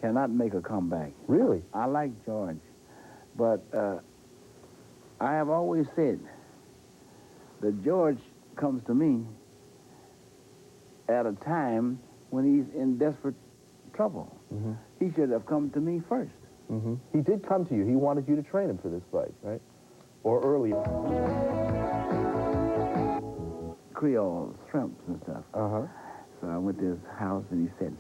cannot make a comeback. Really? I like George, but I have always said that George comes to me at a time when he's in desperate trouble. Mm-hmm. He should have come to me first. Mm-hmm. He did come to you. He wanted you to train him for this fight, right? Or earlier. Creole shrimps and stuff. Uh-huh. So I went to his house and he said,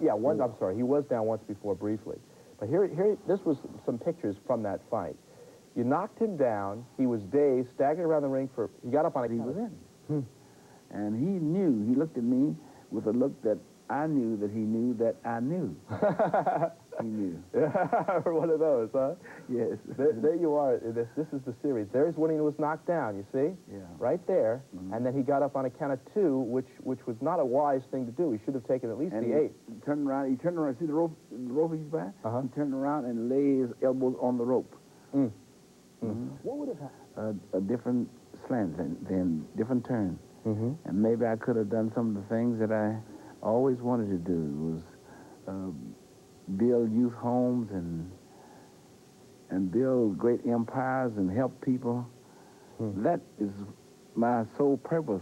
yeah, I'm sorry, he was down once before briefly. But here, this was some pictures from that fight. You knocked him down, he was dazed, staggered around the ring he got up on a he was in. And he knew, he looked at me with a look that I knew that he knew that I knew. He knew. Yeah, one of those, huh? Yes. There you are. This is the series. There's when he was knocked down, you see? Yeah. Right there. Mm-hmm. And then he got up on a count of 2, which was not a wise thing to do. He should have taken at least and the 8. He turned around, see the rope he's by? Uh-huh. He turned around and lay his elbows on the rope. Mm. Mm-hmm. What would have happened? A different slant, then different turn. Mm-hmm. And maybe I could have done some of the things that I always wanted to do, was build youth homes and build great empires and help people. That is my sole purpose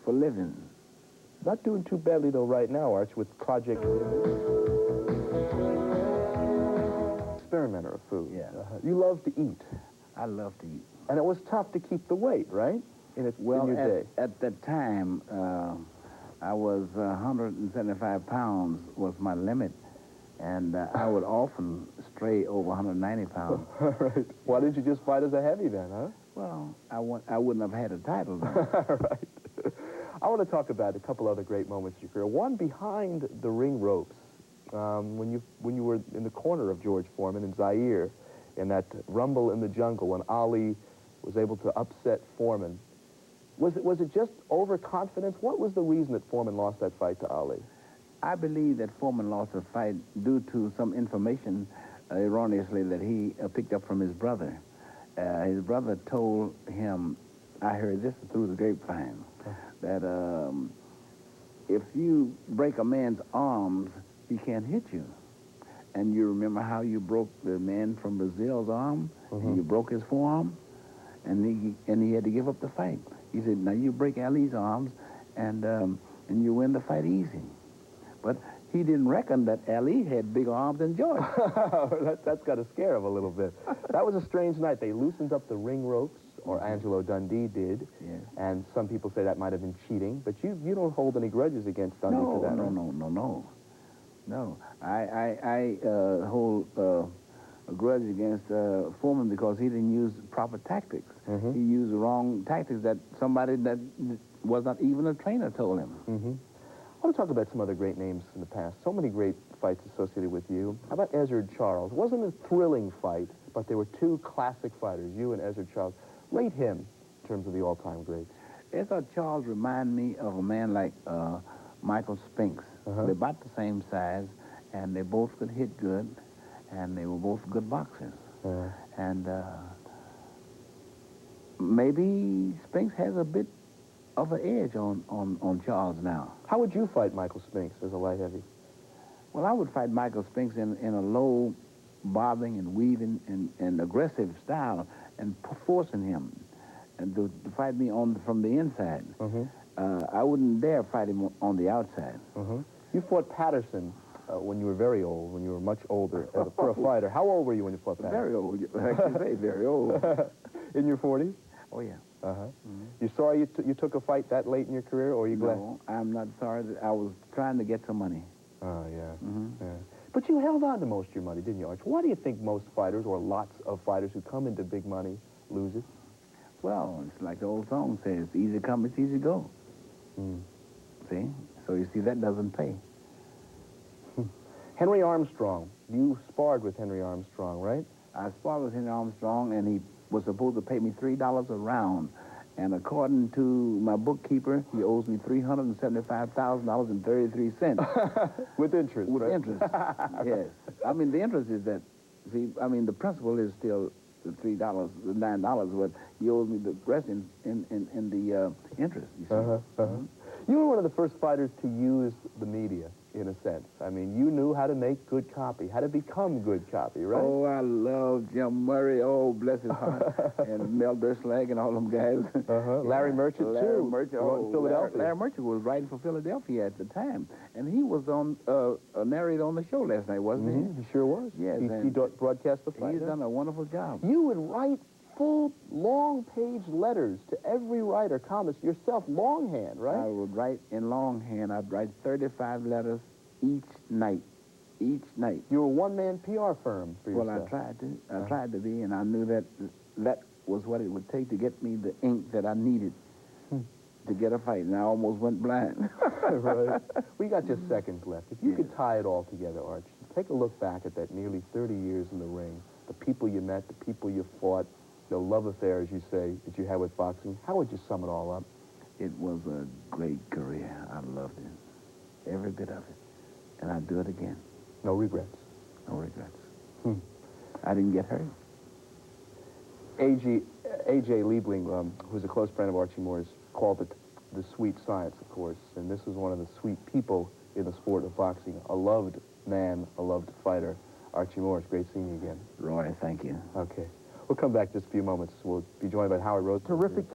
for living. Not doing too badly, though, right now, Arch, with Project Experimenter of food. Yeah. You love to eat. I love to eat. And it was tough to keep the weight, right? In your day. At that time, I was 175 pounds was my limit, and I would often stray over 190 pounds. Right. Why didn't you just fight as a heavy then, huh? Well, I wouldn't have had a title then. Right. I want to talk about a couple other great moments in your career. One behind the ring ropes, when you were in the corner of George Foreman in Zaire, in that rumble in the jungle when Ali was able to upset Foreman. Was it just overconfidence? What was the reason that Foreman lost that fight to Ali? I believe that Foreman lost the fight due to some information, erroneously, that he picked up from his brother. His brother told him, I heard this through the grapevine, that if you break a man's arms, he can't hit you. And you remember how you broke the man from Brazil's arm, and you broke his forearm, and he had to give up the fight. He said, now you break Ali's arms, and you win the fight easy. But he didn't reckon that Ali had bigger arms than George. That's got to scare him a little bit. That was a strange night. They loosened up the ring ropes, or Angelo Dundee did. Yes. And some people say that might have been cheating, but you don't hold any grudges against Dundee for that, right? No. I hold a grudge against Foreman because he didn't use proper tactics. He used the wrong tactics that somebody that was not even a trainer told him. I want to talk about some other great names in the past. So many great fights associated with you. How about Ezzard Charles? It wasn't a thrilling fight, but they were two classic fighters, you and Ezzard Charles. Rate him in terms of the all-time greats. Ezzard Charles reminded me of a man like Michael Spinks. They're about the same size, and they both could hit good, and they were both good boxers. And maybe Spinks has a bit of an edge on Charles now. How would you fight Michael Spinks as a light heavy? Well, I would fight Michael Spinks in a low bobbing and weaving and aggressive style and forcing him and to fight me from the inside. I wouldn't dare fight him on the outside. You fought Patterson when you were very old, when you were much older for a fighter. How old were you when you fought Patterson? Very old. I can say very old. In your 40s? Oh, yeah. You sorry you took a fight that late in your career, or are you glad? No, I'm not sorry. That I was trying to get some money. Oh, yeah. But you held on to most of your money, didn't you, Arch? Why do you think most fighters, or lots of fighters who come into big money, lose it? Well, it's like the old song says, easy come, it's easy go. See? So you see, that doesn't pay. Henry Armstrong. You sparred with Henry Armstrong, right? I sparred with Henry Armstrong, and he was supposed to pay me $3 a round. And according to my bookkeeper, he owes me $375,033. With interest, With right? interest, yes. I mean, the interest is that, see, I mean, the principal is still the $3, the $9, but he owes me the rest in the interest, you see. You were one of the first fighters to use the media. I mean, you knew how to make good copy, how to become good copy, right? Oh, I love Jim Murray. Oh, bless his heart. And Mel Durslag and all them guys. Larry Merchant, Larry too. Merchant. Wrote in Philadelphia. Larry Merchant was writing for Philadelphia at the time. And he was on narrated on the show last night, wasn't He sure was. Yes. He broadcast the fight. He's done a wonderful job. You would write full, long-page letters to every writer, columnist, yourself, longhand, right? I would write in longhand. I'd write 35 letters each night. Each night. You were a one-man PR firm for yourself. Well, I tried to. I tried to be, and I knew that was what it would take to get me the ink that I needed to get a fight, and I almost went blind. Right. We got just seconds left. If you could tie it all together, Arch, take a look back at that nearly 30 years in the ring, the people you met, the people you fought, the love affair, as you say, that you had with boxing. How would you sum it all up? It was a great career. I loved it, every bit of it, and I'd do it again. No regrets. No regrets. I didn't get hurt. A.J. Liebling, who's a close friend of Archie Moore's, called it the sweet science, of course, and this is one of the sweet people in the sport of boxing. A loved man, a loved fighter. Archie Moore, it's great seeing you again. Roy, thank you. Okay. We'll come back just a few moments. We'll be joined by Howard Rose. Terrific